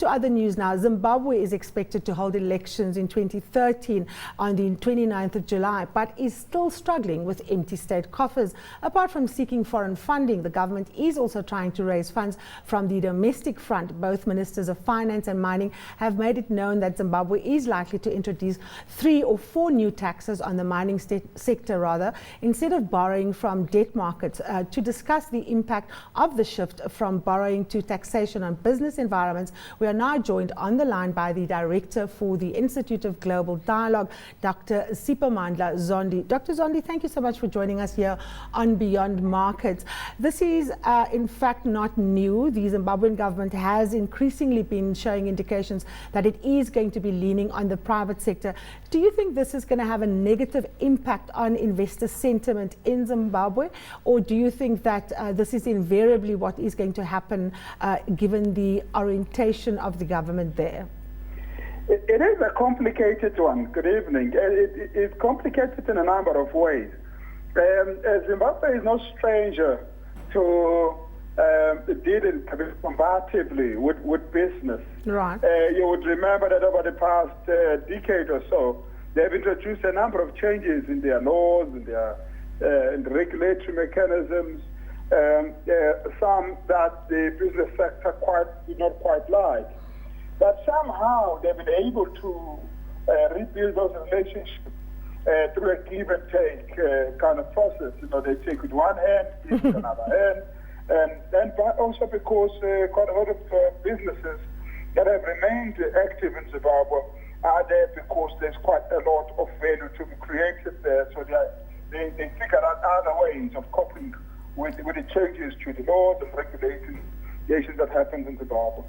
To other news now, Zimbabwe is expected to hold elections in 2013 on the 29th of July, but is still struggling with empty state coffers. Apart from seeking foreign funding, the government is also trying to raise funds from the domestic front. Both ministers of finance and mining have made it known that Zimbabwe is likely to introduce 3 or 4 new taxes on the mining sector, instead of borrowing from debt markets. To discuss the impact of the shift from borrowing to taxation on business environments, we are now joined on the line by the Director for the Institute of Global Dialogue, Dr. Sipamandla Zondi. Dr. Zondi, thank you so much for joining us here on Beyond Markets. This is in fact not new. The Zimbabwean government has increasingly been showing indications that it is going to be leaning on the private sector. Do you think this is going to have a negative impact on investor sentiment in Zimbabwe, or do you think that this is invariably what is going to happen given the orientation of the government there? It is a complicated one. Good evening. It's complicated in a number of ways. Zimbabwe is no stranger to dealing combatively with business. Right. You would remember that over the past decade or so, they've introduced a number of changes in their laws, in the regulatory mechanisms, some that the business sector did not quite like. But somehow they've been able to rebuild those relationships through a give and take kind of process. You know, they take with one hand, give with another hand, and also because quite a lot of businesses that have remained active in Zimbabwe are there because there's quite a lot of value to be created there. So they figure out other ways of coping with the changes to the laws and regulations that happen in Zimbabwe.